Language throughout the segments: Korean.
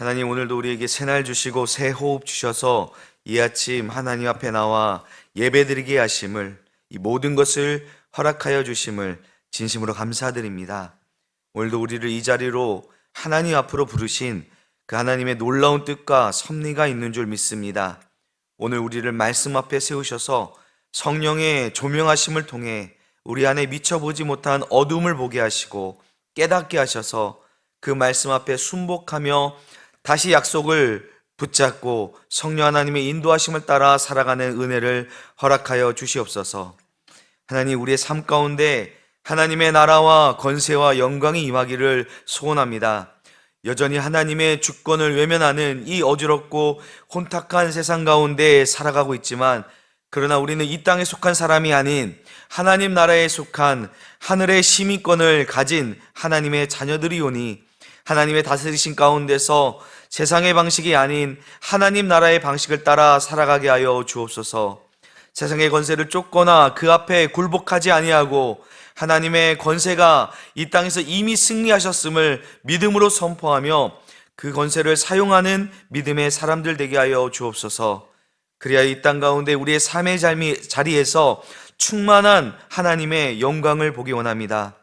하나님, 오늘도 우리에게 새날 주시고 새 호흡 주셔서 이 아침 하나님 앞에 나와 예배드리게 하심을, 이 모든 것을 허락하여 주심을 진심으로 감사드립니다. 오늘도 우리를 이 자리로 하나님 앞으로 부르신 그 하나님의 놀라운 뜻과 섭리가 있는 줄 믿습니다. 오늘 우리를 말씀 앞에 세우셔서 성령의 조명하심을 통해 우리 안에 미쳐보지 못한 어둠을 보게 하시고 깨닫게 하셔서 그 말씀 앞에 순복하며 다시 약속을 붙잡고 성령 하나님의 인도하심을 따라 살아가는 은혜를 허락하여 주시옵소서. 하나님, 우리의 삶 가운데 하나님의 나라와 건세와 영광이 임하기를 소원합니다. 여전히 하나님의 주권을 외면하는 이 어지럽고 혼탁한 세상 가운데 살아가고 있지만, 그러나 우리는 이 땅에 속한 사람이 아닌 하나님 나라에 속한 하늘의 시민권을 가진 하나님의 자녀들이오니, 하나님의 다스리신 가운데서 세상의 방식이 아닌 하나님 나라의 방식을 따라 살아가게 하여 주옵소서. 세상의 권세를 쫓거나 그 앞에 굴복하지 아니하고 하나님의 권세가 이 땅에서 이미 승리하셨음을 믿음으로 선포하며 그 권세를 사용하는 믿음의 사람들 되게 하여 주옵소서. 그래야 이 땅 가운데 우리의 삶의 자리에서 충만한 하나님의 영광을 보기 원합니다.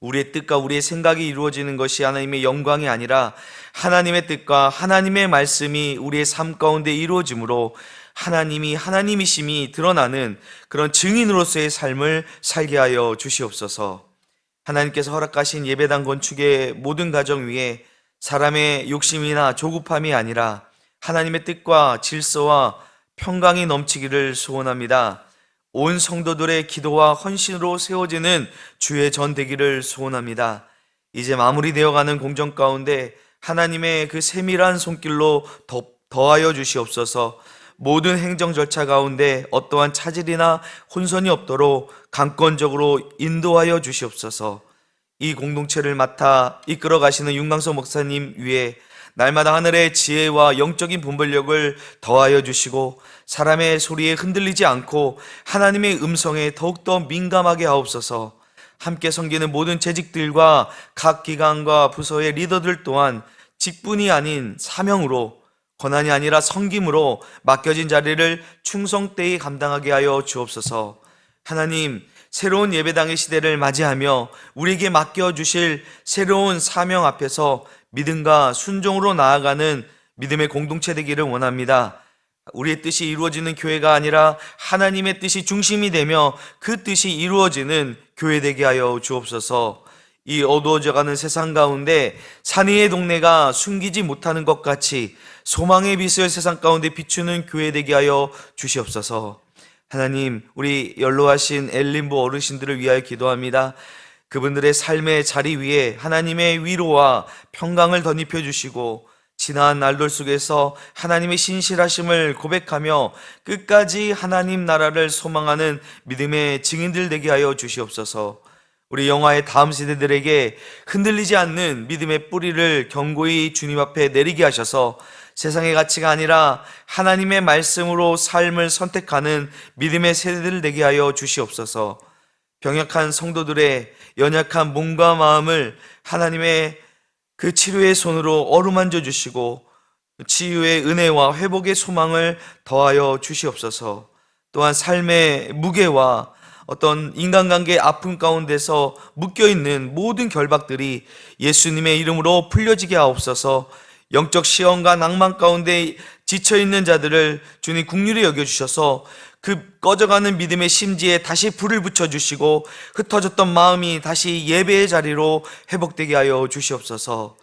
우리의 뜻과 우리의 생각이 이루어지는 것이 하나님의 영광이 아니라 하나님의 뜻과 하나님의 말씀이 우리의 삶 가운데 이루어지므로 하나님이 하나님이심이 드러나는 그런 증인으로서의 삶을 살게 하여 주시옵소서. 하나님께서 허락하신 예배당 건축의 모든 가정 위에 사람의 욕심이나 조급함이 아니라 하나님의 뜻과 질서와 평강이 넘치기를 소원합니다. 온 성도들의 기도와 헌신으로 세워지는 주의 전 되기를 소원합니다. 이제 마무리되어가는 공정 가운데 하나님의 그 세밀한 손길로 더하여 주시옵소서. 모든 행정 절차 가운데 어떠한 차질이나 혼선이 없도록 강권적으로 인도하여 주시옵소서. 이 공동체를 맡아 이끌어 가시는 윤광석 목사님 위에 날마다 하늘의 지혜와 영적인 분별력을 더하여 주시고 사람의 소리에 흔들리지 않고 하나님의 음성에 더욱더 민감하게 하옵소서. 함께 섬기는 모든 재직들과 각 기관과 부서의 리더들 또한 직분이 아닌 사명으로, 권한이 아니라 섬김으로 맡겨진 자리를 충성되이 감당하게 하여 주옵소서. 하나님, 새로운 예배당의 시대를 맞이하며 우리에게 맡겨주실 새로운 사명 앞에서 믿음과 순종으로 나아가는 믿음의 공동체 되기를 원합니다. 우리의 뜻이 이루어지는 교회가 아니라 하나님의 뜻이 중심이 되며 그 뜻이 이루어지는 교회 되게 하여 주옵소서. 이 어두워져가는 세상 가운데 산 위의 동네가 숨기지 못하는 것 같이 소망의 빛을 세상 가운데 비추는 교회 되게 하여 주시옵소서. 하나님, 우리 연로하신 엘림보 어르신들을 위하여 기도합니다. 그분들의 삶의 자리 위에 하나님의 위로와 평강을 덧입혀 주시고 지나간 날들 속에서 하나님의 신실하심을 고백하며 끝까지 하나님 나라를 소망하는 믿음의 증인들 되게 하여 주시옵소서. 우리 영화의 다음 세대들에게 흔들리지 않는 믿음의 뿌리를 견고히 주님 앞에 내리게 하셔서 세상의 가치가 아니라 하나님의 말씀으로 삶을 선택하는 믿음의 세대들 되게 하여 주시옵소서. 병약한 성도들의 연약한 몸과 마음을 하나님의 그 치료의 손으로 어루만져 주시고 치유의 은혜와 회복의 소망을 더하여 주시옵소서. 또한 삶의 무게와 어떤 인간관계의 아픔 가운데서 묶여있는 모든 결박들이 예수님의 이름으로 풀려지게 하옵소서. 영적 시험과 낭만 가운데 지쳐있는 자들을 주님 긍휼히 여겨주셔서 그 꺼져가는 믿음의 심지에 다시 불을 붙여주시고 흩어졌던 마음이 다시 예배의 자리로 회복되게 하여 주시옵소서.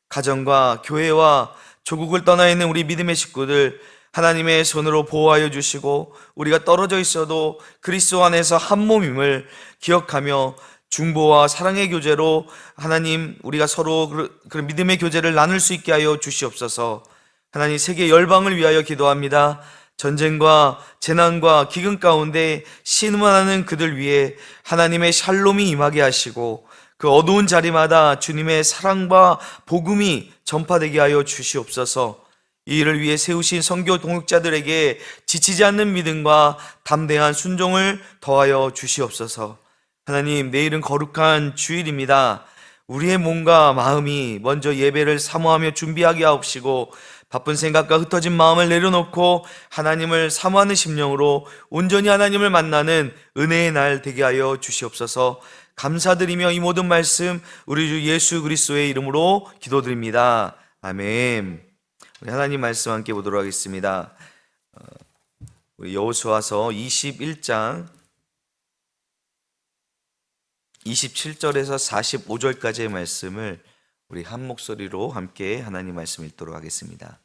가정과 교회와 조국을 떠나 있는 우리 믿음의 식구들 하나님의 손으로 보호하여 주시고 우리가 떨어져 있어도 그리스도 안에서 한 몸임을 기억하며 중보와 사랑의 교제로 하나님 우리가 서로 그 믿음의 교제를 나눌 수 있게 하여 주시옵소서. 하나님, 세계 열방을 위하여 기도합니다. 전쟁과 재난과 기근 가운데 신음하는 그들 위해 하나님의 샬롬이 임하게 하시고 그 어두운 자리마다 주님의 사랑과 복음이 전파되게 하여 주시옵소서. 이 일을 위해 세우신 선교 동역자들에게 지치지 않는 믿음과 담대한 순종을 더하여 주시옵소서. 하나님, 내일은 거룩한 주일입니다. 우리의 몸과 마음이 먼저 예배를 사모하며 준비하게 하옵시고 바쁜 생각과 흩어진 마음을 내려놓고 하나님을 사모하는 심령으로 온전히 하나님을 만나는 은혜의 날 되게 하여 주시옵소서. 감사드리며 이 모든 말씀 우리 주 예수 그리스도의 이름으로 기도드립니다. 아멘. 우리 하나님 말씀 함께 보도록 하겠습니다. 우리 여호수아서 21장 27절에서 45절까지의 말씀을 우리 한 목소리로 함께 하나님 말씀 읽도록 하겠습니다.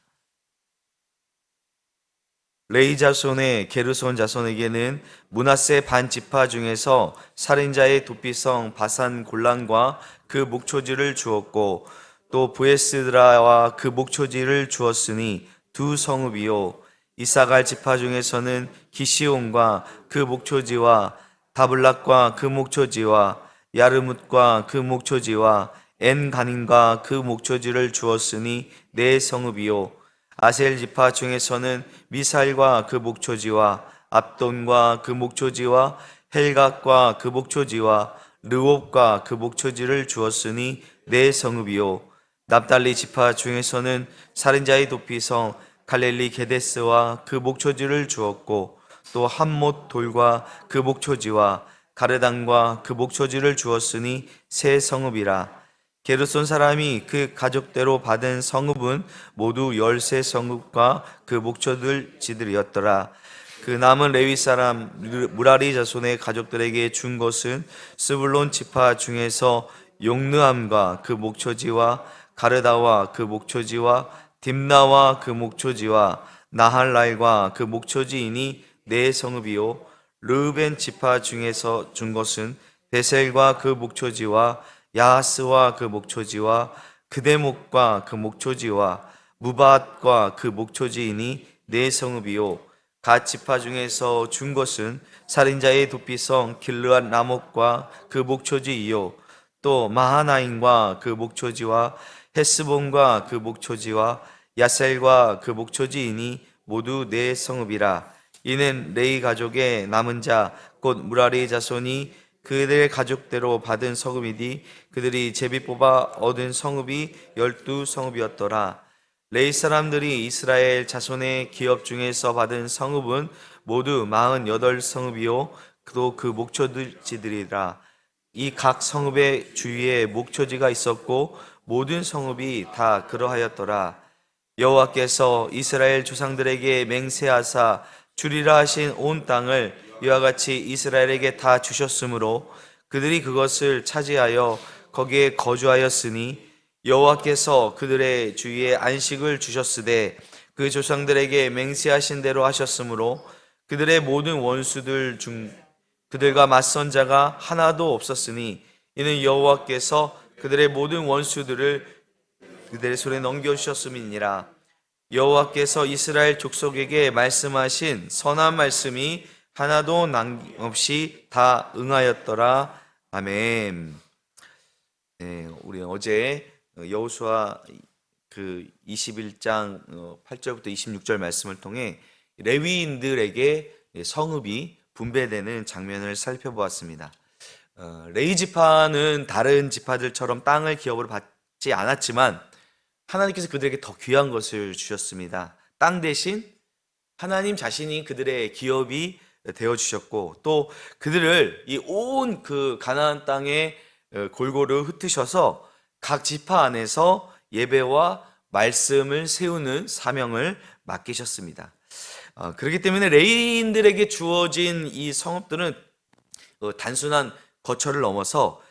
레위 자손의 게르손 자손에게는 므낫세 반 지파 중에서 살인자의 도피성 바산 골란과 그 목초지를 주었고 또 브에스드라와 그 목초지를 주었으니 두 성읍이요. 이사갈 지파 중에서는 기시온과 그 목초지와 다블락과 그 목초지와 야르뭇과 그 목초지와 엔가닌과 그 목초지를 주었으니 네 성읍이요. 아셀 지파 중에서는 미사일과 그 목초지와 압돈과 그 목초지와 헬각과 그 목초지와 르옵과 그 목초지를 주었으니 네 성읍이요. 납달리 지파 중에서는 살인자의 도피성 갈렐리 게데스와 그 목초지를 주었고 또 함못 돌과 그 목초지와 가르단과 그 목초지를 주었으니 세 성읍이라. 게르손 사람이 그 가족대로 받은 성읍은 모두 13성읍과 그 목초지들이었더라. 그 남은 레위 사람 무라리 자손의 가족들에게 준 것은 스불론 지파 중에서 용느함과 그 목초지와 가르다와 그 목초지와 딥나와 그 목초지와 나할랄과 그 목초지이니 네 성읍이요. 르우벤 지파 중에서 준 것은 베셀과 그 목초지와 야하스와 그 목초지와 그데목과 그 목초지와 무밧과 그 목초지이니 네 성읍이요. 갓 지파 중에서 준 것은 살인자의 도피성 길르앗 라못과 그 목초지이요. 또 마하나임과 그 목초지와 헤스본과 그 목초지와 야셀과 그 목초지이니 모두 네 성읍이라. 이는 레위 가족의 남은 자 곧 무라리 자손이 그들의 가족대로 받은 성읍이니 그들이 제비 뽑아 얻은 성읍이 12성읍이었더라. 레위 사람들이 이스라엘 자손의 기업 중에서 받은 성읍은 모두 48성읍이요 또 그 목초지들이라. 이 각 성읍의 주위에 목초지가 있었고 모든 성읍이 다 그러하였더라. 여호와께서 이스라엘 조상들에게 맹세하사 주리라 하신 온 땅을 이와 같이 이스라엘에게 다 주셨으므로 그들이 그것을 차지하여 거기에 거주하였으니 여호와께서 그들의 주위에 안식을 주셨으되 그 조상들에게 맹세하신 대로 하셨으므로 그들의 모든 원수들 중 그들과 맞선 자가 하나도 없었으니 이는 여호와께서 그들의 모든 원수들을 그들의 손에 넘겨주셨음이니라. 여호와께서 이스라엘 족속에게 말씀하신 선한 말씀이 하나도 남김없이 다 응하였더라. 아멘. 네, 우리 어제 여호수아 그 21장 8절부터 26절 말씀을 통해 레위인들에게 성읍이 분배되는 장면을 살펴보았습니다. 레위 지파는 다른 지파들처럼 땅을 기업으로 받지 않았지만 하나님께서 그들에게 더 귀한 것을 주셨습니다. 땅 대신 하나님 자신이 그들의 기업이 되어 주셨고 또 그들을 이 온 그 가나안 땅에 골고루 흩으셔서 각 지파 안에서 예배와 말씀을 세우는 사명을 맡기셨습니다. 그렇기 때문에 레위인들에게 주어진 이 성읍들은 단순한 거처를 넘어서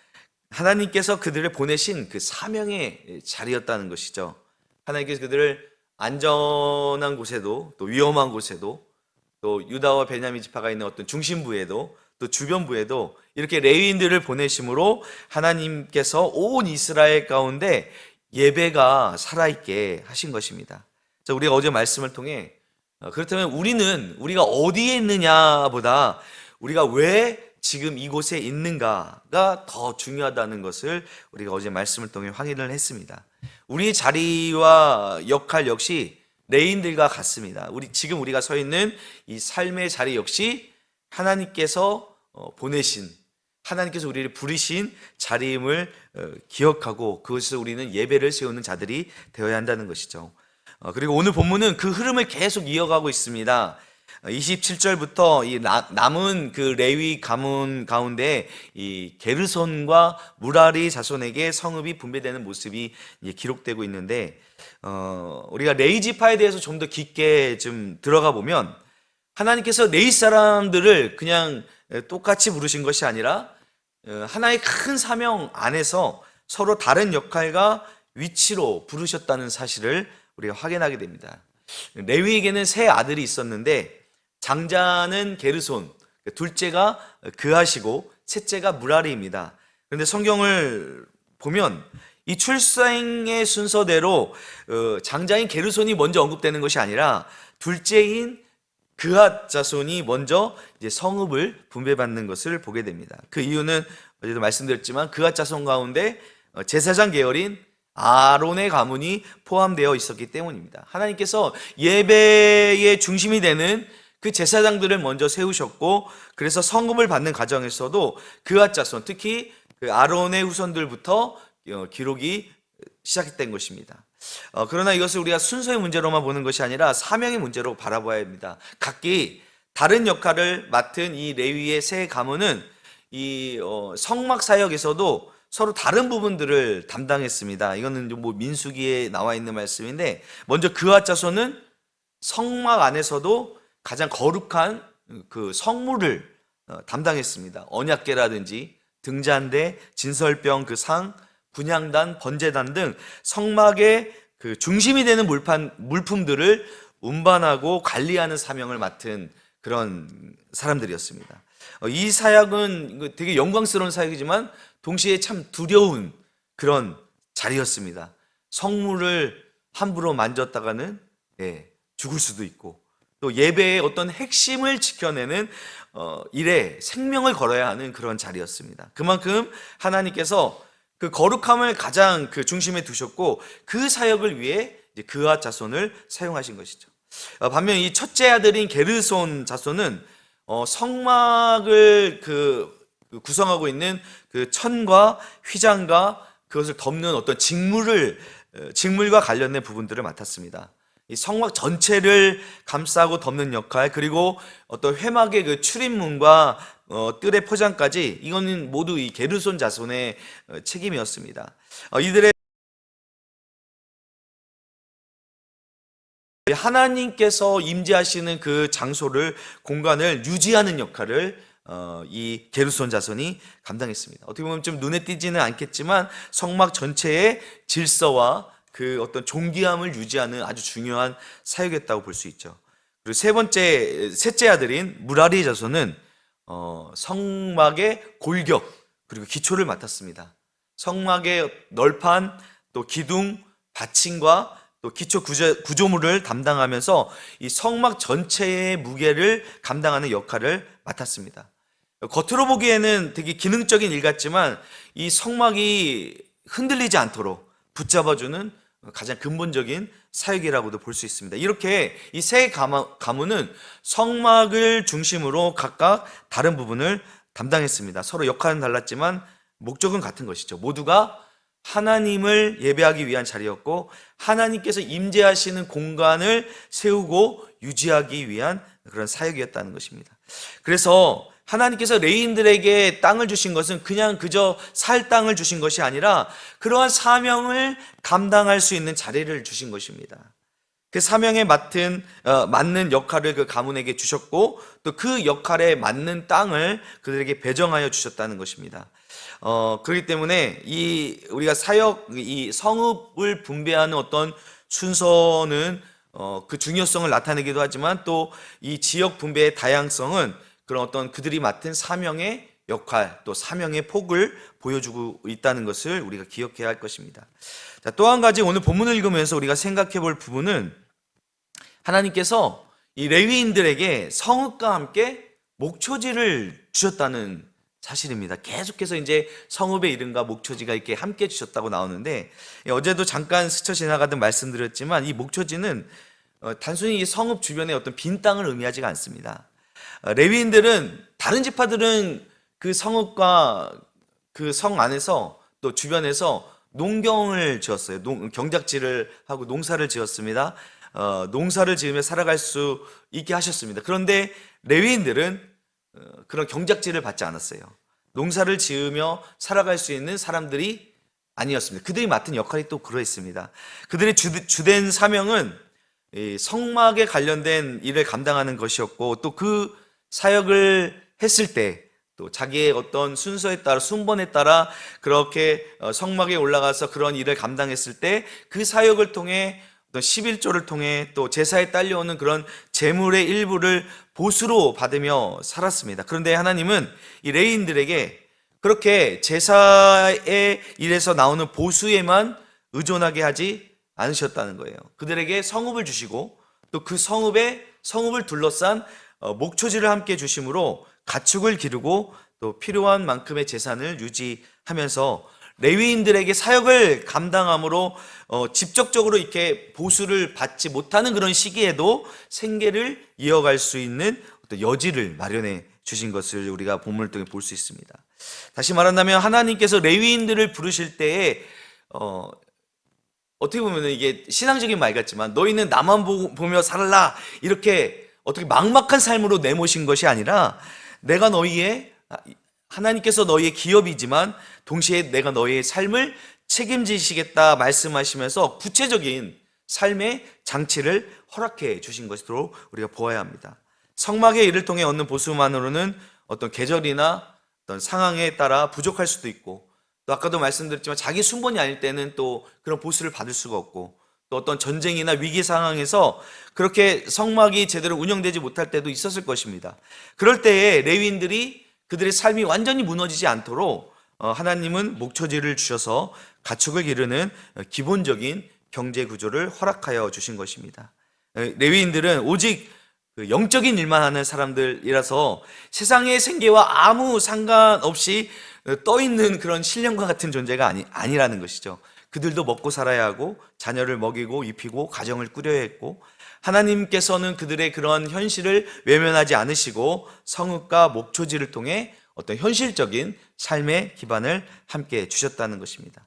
하나님께서 그들을 보내신 그 사명의 자리였다는 것이죠. 하나님께서 그들을 안전한 곳에도 또 위험한 곳에도 또 유다와 베냐민 지파가 있는 어떤 중심부에도 또 주변부에도 이렇게 레위인들을 보내심으로 하나님께서 온 이스라엘 가운데 예배가 살아있게 하신 것입니다. 자, 우리가 어제 말씀을 통해 그렇다면 우리가 어디에 있느냐보다 우리가 왜 지금 이곳에 있는가가 더 중요하다는 것을 우리가 어제 말씀을 통해 확인을 했습니다. 우리의 자리와 역할 역시 레위인들과 같습니다. 지금 우리가 서 있는 이 삶의 자리 역시 하나님께서 보내신 하나님께서 우리를 부르신 자리임을 기억하고 그것을 우리는 예배를 세우는 자들이 되어야 한다는 것이죠. 그리고 오늘 본문은 그 흐름을 계속 이어가고 있습니다. 27절부터 이 남은 그 레위 가문 가운데 이 게르손과 무라리 자손에게 성읍이 분배되는 모습이 기록되고 있는데, 우리가 레위 지파에 대해서 좀 더 깊게 좀 들어가 보면 하나님께서 레위 사람들을 그냥 똑같이 부르신 것이 아니라 하나의 큰 사명 안에서 서로 다른 역할과 위치로 부르셨다는 사실을 우리가 확인하게 됩니다. 레위에게는 세 아들이 있었는데 장자는 게르손, 둘째가 그하시고 셋째가 무라리입니다. 그런데 성경을 보면 이 출생의 순서대로 장자인 게르손이 먼저 언급되는 것이 아니라 둘째인 그앗 자손이 먼저 이제 성읍을 분배받는 것을 보게 됩니다. 그 이유는 어제도 말씀드렸지만 그앗 자손 가운데 제사장 계열인 아론의 가문이 포함되어 있었기 때문입니다. 하나님께서 예배의 중심이 되는 그 제사장들을 먼저 세우셨고, 그래서 성금을 받는 과정에서도 그앗 자손, 특히 그 아론의 후손들부터 기록이 시작된 것입니다. 그러나 이것을 우리가 순서의 문제로만 보는 것이 아니라 사명의 문제로 바라봐야 합니다. 각기 다른 역할을 맡은 이 레위의 세 가문은 이 성막 사역에서도 서로 다른 부분들을 담당했습니다. 이거는 뭐 민수기에 나와 있는 말씀인데, 먼저 그앗 자손은 성막 안에서도 가장 거룩한 그 성물을 담당했습니다. 언약궤라든지 등잔대, 진설병 그 상, 분향단, 번제단 등 성막의 그 중심이 되는 물품들을 운반하고 관리하는 사명을 맡은 그런 사람들이었습니다. 이 사역은 되게 영광스러운 사역이지만 동시에 참 두려운 그런 자리였습니다. 성물을 함부로 만졌다가는 죽을 수도 있고, 또 예배의 어떤 핵심을 지켜내는 일에 생명을 걸어야 하는 그런 자리였습니다. 그만큼 하나님께서 그 거룩함을 가장 그 중심에 두셨고 그 사역을 위해 이제 그앗 자손을 사용하신 것이죠. 반면 이 첫째 아들인 게르손 자손은 성막을 구성하고 있는 그 천과 휘장과 그것을 덮는 어떤 직물과 관련된 부분들을 맡았습니다. 이 성막 전체를 감싸고 덮는 역할, 그리고 어떤 회막의 그 출입문과 뜰의 포장까지, 이거는 모두 이 게르손 자손의 책임이었습니다. 이들의 하나님께서 임재하시는 그 장소를, 공간을 유지하는 역할을 이 게르손 자손이 감당했습니다. 어떻게 보면 좀 눈에 띄지는 않겠지만 성막 전체의 질서와 그 어떤 존귀함을 유지하는 아주 중요한 사역이었다고 볼 수 있죠. 그리고 셋째 아들인 무라리 자손은 성막의 골격 그리고 기초를 맡았습니다. 성막의 널판, 또 기둥, 받침과 또 기초 구조물을 담당하면서 이 성막 전체의 무게를 감당하는 역할을 맡았습니다. 겉으로 보기에는 되게 기능적인 일 같지만 이 성막이 흔들리지 않도록 붙잡아주는 가장 근본적인 사역이라고도 볼 수 있습니다. 이렇게 이 세 가문은 성막을 중심으로 각각 다른 부분을 담당했습니다. 서로 역할은 달랐지만 목적은 같은 것이죠. 모두가 하나님을 예배하기 위한 자리였고, 하나님께서 임재하시는 공간을 세우고 유지하기 위한 그런 사역이었다는 것입니다. 그래서 하나님께서 레위인들에게 땅을 주신 것은 그냥 그저 살 땅을 주신 것이 아니라 그러한 사명을 감당할 수 있는 자리를 주신 것입니다. 그 사명에 맞는 역할을 그 가문에게 주셨고, 또 그 역할에 맞는 땅을 그들에게 배정하여 주셨다는 것입니다. 그렇기 때문에 우리가 이 성읍을 분배하는 어떤 순서는 그 중요성을 나타내기도 하지만, 또 이 지역 분배의 다양성은 그런 어떤 그들이 맡은 사명의 역할, 또 사명의 폭을 보여주고 있다는 것을 우리가 기억해야 할 것입니다. 자, 또 한 가지 오늘 본문을 읽으면서 우리가 생각해 볼 부분은, 하나님께서 이 레위인들에게 성읍과 함께 목초지를 주셨다는 사실입니다. 계속해서 이제 성읍의 이름과 목초지가 이렇게 함께 주셨다고 나오는데, 어제도 잠깐 스쳐 지나가듯 말씀드렸지만 이 목초지는 단순히 이 성읍 주변의 어떤 빈 땅을 의미하지가 않습니다. 레위인들은, 다른 지파들은 그 성읍과 그 성 안에서 또 주변에서 농경을 지었어요. 경작지를 하고 농사를 지었습니다. 농사를 지으며 살아갈 수 있게 하셨습니다. 그런데 레위인들은 그런 경작지를 받지 않았어요. 농사를 지으며 살아갈 수 있는 사람들이 아니었습니다. 그들이 맡은 역할이 또 그러했습니다. 그들의 주된 사명은 이 성막에 관련된 일을 감당하는 것이었고, 또 그 사역을 했을 때 또 자기의 어떤 순서에 따라, 순번에 따라 그렇게 성막에 올라가서 그런 일을 감당했을 때 그 사역을 통해 어떤 11조를 통해 또 제사에 딸려오는 그런 재물의 일부를 보수로 받으며 살았습니다. 그런데 하나님은 이 레위인들에게 그렇게 제사의 일에서 나오는 보수에만 의존하게 하지 않으셨다는 거예요. 그들에게 성읍을 주시고 또 그 성읍을 둘러싼 목초지를 함께 주심으로 가축을 기르고 또 필요한 만큼의 재산을 유지하면서 레위인들에게 사역을 감당함으로 직접적으로 이렇게 보수를 받지 못하는 그런 시기에도 생계를 이어갈 수 있는 어떤 여지를 마련해 주신 것을 우리가 본문을 통해 볼 수 있습니다. 다시 말한다면 하나님께서 레위인들을 부르실 때에 어떻게 보면 이게 신앙적인 말 같지만 너희는 나만 보며 살라 이렇게 어떻게 막막한 삶으로 내모신 것이 아니라 내가 하나님께서 너희의 기업이지만 동시에 내가 너희의 삶을 책임지시겠다 말씀하시면서 구체적인 삶의 장치를 허락해 주신 것으로 우리가 보아야 합니다. 성막의 일을 통해 얻는 보수만으로는 어떤 계절이나 어떤 상황에 따라 부족할 수도 있고, 또 아까도 말씀드렸지만 자기 순번이 아닐 때는 또 그런 보수를 받을 수가 없고, 또 어떤 전쟁이나 위기 상황에서 그렇게 성막이 제대로 운영되지 못할 때도 있었을 것입니다. 그럴 때에 레위인들이 그들의 삶이 완전히 무너지지 않도록 하나님은 목초지를 주셔서 가축을 기르는 기본적인 경제 구조를 허락하여 주신 것입니다. 레위인들은 오직 영적인 일만 하는 사람들이라서 세상의 생계와 아무 상관없이 떠있는 그런 신령과 같은 존재가 아니라는 것이죠. 그들도 먹고 살아야 하고 자녀를 먹이고 입히고 가정을 꾸려야 했고, 하나님께서는 그들의 그런 현실을 외면하지 않으시고 성읍과 목초지를 통해 어떤 현실적인 삶의 기반을 함께 주셨다는 것입니다.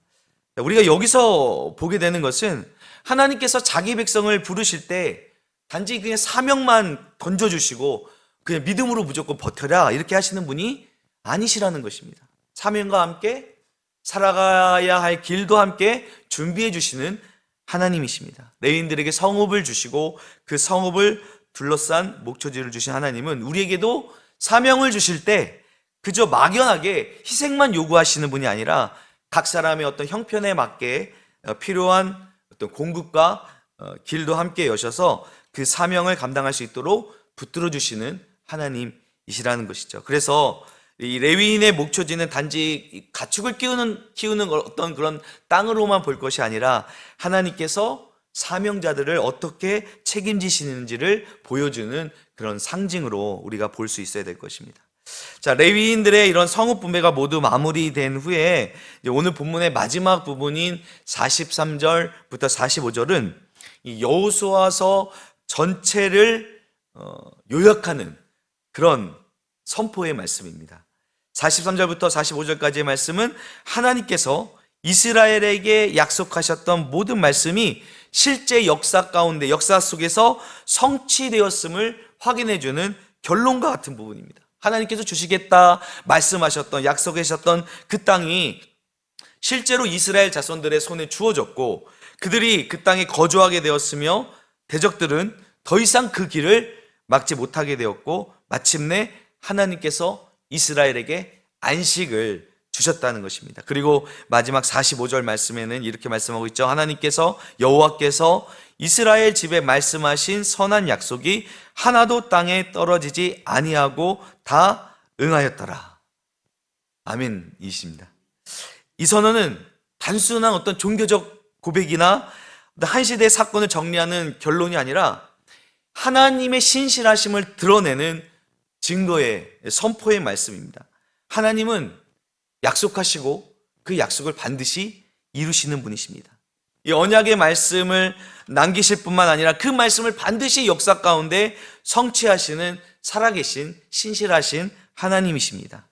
우리가 여기서 보게 되는 것은 하나님께서 자기 백성을 부르실 때 단지 그냥 사명만 던져주시고 그냥 믿음으로 무조건 버텨라 이렇게 하시는 분이 아니시라는 것입니다. 사명과 함께 살아가야 할 길도 함께 준비해 주시는 하나님이십니다. 레위인들에게 성읍을 주시고 그 성읍을 둘러싼 목초지를 주신 하나님은 우리에게도 사명을 주실 때 그저 막연하게 희생만 요구하시는 분이 아니라 각 사람의 어떤 형편에 맞게 필요한 어떤 공급과 길도 함께 여셔서 그 사명을 감당할 수 있도록 붙들어 주시는 하나님이시라는 것이죠. 그래서 이 레위인의 목초지는 단지 가축을 키우는 어떤 그런 땅으로만 볼 것이 아니라 하나님께서 사명자들을 어떻게 책임지시는지를 보여주는 그런 상징으로 우리가 볼 수 있어야 될 것입니다. 자, 레위인들의 이런 성읍 분배가 모두 마무리된 후에 오늘 본문의 마지막 부분인 43절부터 45절은 이 여호수아서 전체를 요약하는 그런 선포의 말씀입니다. 43절부터 45절까지의 말씀은 하나님께서 이스라엘에게 약속하셨던 모든 말씀이 실제 역사 가운데, 역사 속에서 성취되었음을 확인해주는 결론과 같은 부분입니다. 하나님께서 주시겠다 말씀하셨던, 약속하셨던 그 땅이 실제로 이스라엘 자손들의 손에 주어졌고 그들이 그 땅에 거주하게 되었으며 대적들은 더 이상 그 길을 막지 못하게 되었고 마침내 하나님께서 이스라엘에게 안식을 주셨다는 것입니다. 그리고 마지막 45절 말씀에는 이렇게 말씀하고 있죠. 하나님께서 여호와께서 이스라엘 집에 말씀하신 선한 약속이 하나도 땅에 떨어지지 아니하고 다 응하였더라. 아멘이십니다. 이 선언은 단순한 어떤 종교적 고백이나 한 시대의 사건을 정리하는 결론이 아니라 하나님의 신실하심을 드러내는 증거의 선포의 말씀입니다. 하나님은 약속하시고 그 약속을 반드시 이루시는 분이십니다. 이 언약의 말씀을 남기실 뿐만 아니라 그 말씀을 반드시 역사 가운데 성취하시는 살아계신 신실하신 하나님이십니다.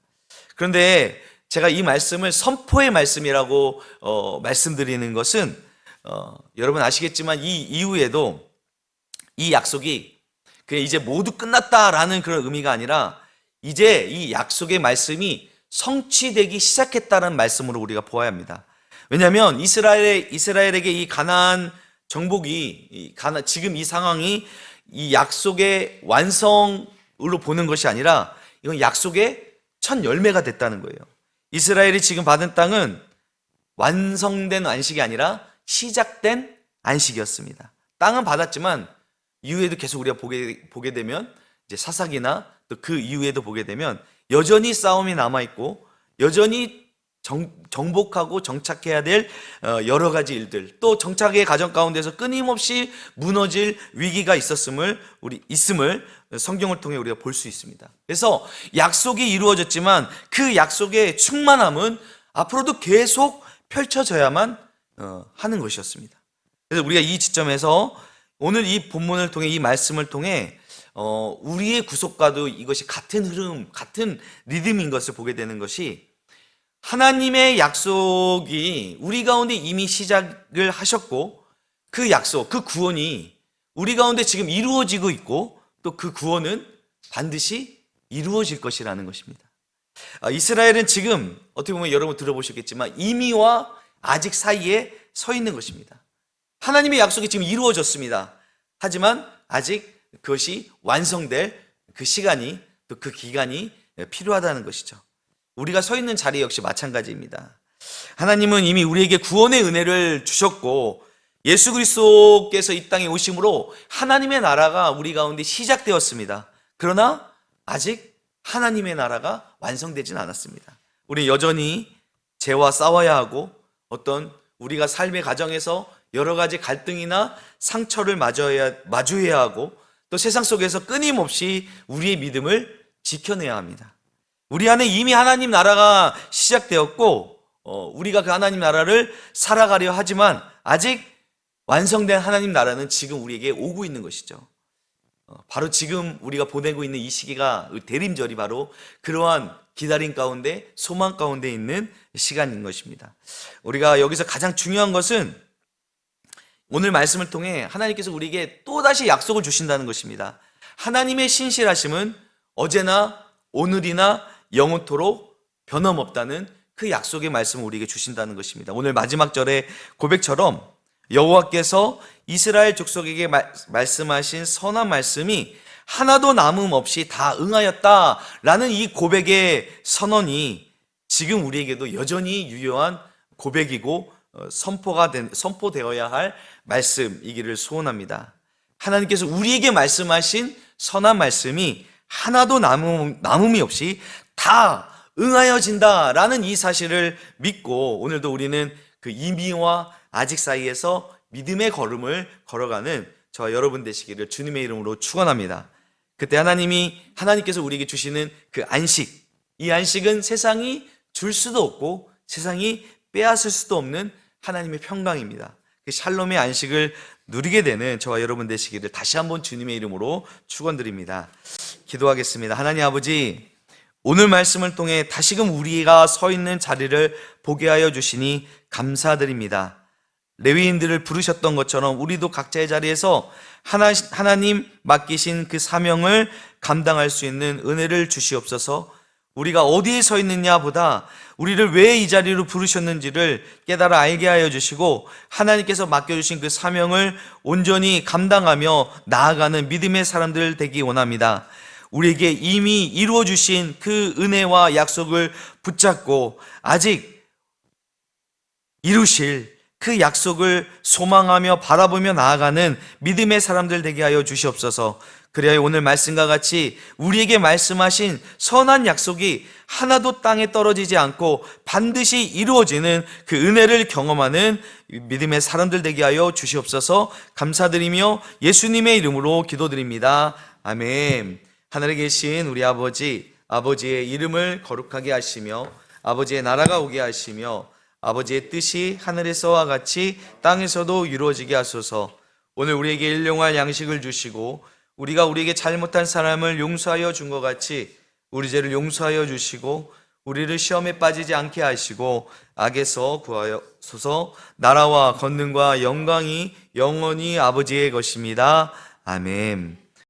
그런데 제가 이 말씀을 선포의 말씀이라고 말씀드리는 것은 여러분 아시겠지만 이 이후에도 이 약속이 그냥 이제 모두 끝났다라는 그런 의미가 아니라 이제 이 약속의 말씀이 성취되기 시작했다는 말씀으로 우리가 보아야 합니다. 왜냐하면 이스라엘에게 이 가나안 정복이 지금 이 상황이 이 약속의 완성으로 보는 것이 아니라 이건 약속의 첫 열매가 됐다는 거예요. 이스라엘이 지금 받은 땅은 완성된 안식이 아니라 시작된 안식이었습니다. 땅은 받았지만 이후에도 계속 우리가 보게 되면 이제 사사기나 또 그 이후에도 보게 되면 여전히 싸움이 남아있고 여전히 정복하고 정착해야 될 여러 가지 일들, 또 정착의 과정 가운데서 끊임없이 무너질 위기가 있음을 성경을 통해 우리가 볼 수 있습니다. 그래서 약속이 이루어졌지만 그 약속의 충만함은 앞으로도 계속 펼쳐져야만 하는 것이었습니다. 그래서 우리가 이 지점에서 오늘 이 본문을 통해, 이 말씀을 통해 우리의 구속과도 이것이 같은 흐름, 같은 리듬인 것을 보게 되는 것이, 하나님의 약속이 우리 가운데 이미 시작을 하셨고 그 약속, 그 구원이 우리 가운데 지금 이루어지고 있고 또 그 구원은 반드시 이루어질 것이라는 것입니다. 이스라엘은 지금 어떻게 보면 여러분 들어보셨겠지만 이미와 아직 사이에 서 있는 것입니다. 하나님의 약속이 지금 이루어졌습니다. 하지만 아직 그것이 완성될 그 시간이, 또 그 기간이 필요하다는 것이죠. 우리가 서 있는 자리 역시 마찬가지입니다. 하나님은 이미 우리에게 구원의 은혜를 주셨고 예수 그리스도께서 이 땅에 오심으로 하나님의 나라가 우리 가운데 시작되었습니다. 그러나 아직 하나님의 나라가 완성되진 않았습니다. 우리는 여전히 죄와 싸워야 하고 어떤 우리가 삶의 과정에서 여러 가지 갈등이나 상처를 마주해야 하고 또 세상 속에서 끊임없이 우리의 믿음을 지켜내야 합니다. 우리 안에 이미 하나님 나라가 시작되었고 우리가 그 하나님 나라를 살아가려 하지만 아직 완성된 하나님 나라는 지금 우리에게 오고 있는 것이죠. 바로 지금 우리가 보내고 있는 이 시기가, 대림절이 바로 그러한 기다림 가운데, 소망 가운데 있는 시간인 것입니다. 우리가 여기서 가장 중요한 것은 오늘 말씀을 통해 하나님께서 우리에게 또다시 약속을 주신다는 것입니다. 하나님의 신실하심은 어제나 오늘이나 영원토록 변함없다는 그 약속의 말씀을 우리에게 주신다는 것입니다. 오늘 마지막 절의 고백처럼 여호와께서 이스라엘 족속에게 말씀하신 선한 말씀이 하나도 남음없이 다 응하였다라는 이 고백의 선언이 지금 우리에게도 여전히 유효한 고백이고 선포되어야 할 말씀이기를 소원합니다. 하나님께서 우리에게 말씀하신 선한 말씀이 하나도 남음이 없이 다 응하여진다라는 이 사실을 믿고 오늘도 우리는 그 이미와 아직 사이에서 믿음의 걸음을 걸어가는 저와 여러분 되시기를 주님의 이름으로 축원합니다. 그때 하나님께서 우리에게 주시는 그 안식, 이 안식은 세상이 줄 수도 없고 세상이 빼앗을 수도 없는 하나님의 평강입니다. 그 샬롬의 안식을 누리게 되는 저와 여러분 되시기를 다시 한번 주님의 이름으로 축원드립니다. 기도하겠습니다. 하나님 아버지, 오늘 말씀을 통해 다시금 우리가 서 있는 자리를 보게 하여 주시니 감사드립니다. 레위인들을 부르셨던 것처럼 우리도 각자의 자리에서 하나님 맡기신 그 사명을 감당할 수 있는 은혜를 주시옵소서. 우리가 어디에 서 있느냐보다 우리를 왜 이 자리로 부르셨는지를 깨달아 알게 하여 주시고 하나님께서 맡겨주신 그 사명을 온전히 감당하며 나아가는 믿음의 사람들 되기 원합니다. 우리에게 이미 이루어 주신 그 은혜와 약속을 붙잡고 아직 이루실 그 약속을 소망하며 바라보며 나아가는 믿음의 사람들 되게 하여 주시옵소서. 그래야 오늘 말씀과 같이 우리에게 말씀하신 선한 약속이 하나도 땅에 떨어지지 않고 반드시 이루어지는 그 은혜를 경험하는 믿음의 사람들 되게 하여 주시옵소서. 감사드리며 예수님의 이름으로 기도드립니다. 아멘. 하늘에 계신 우리 아버지의 이름을 거룩하게 하시며 아버지의 나라가 오게 하시며 아버지의 뜻이 하늘에서와 같이 땅에서도 이루어지게 하소서. 오늘 우리에게 일용할 양식을 주시고 우리가 우리에게 잘못한 사람을 용서하여 준 것 같이 우리 죄를 용서하여 주시고 우리를 시험에 빠지지 않게 하시고 악에서 구하여소서. 나라와 권능과 영광이 영원히 아버지의 것입니다. 아멘.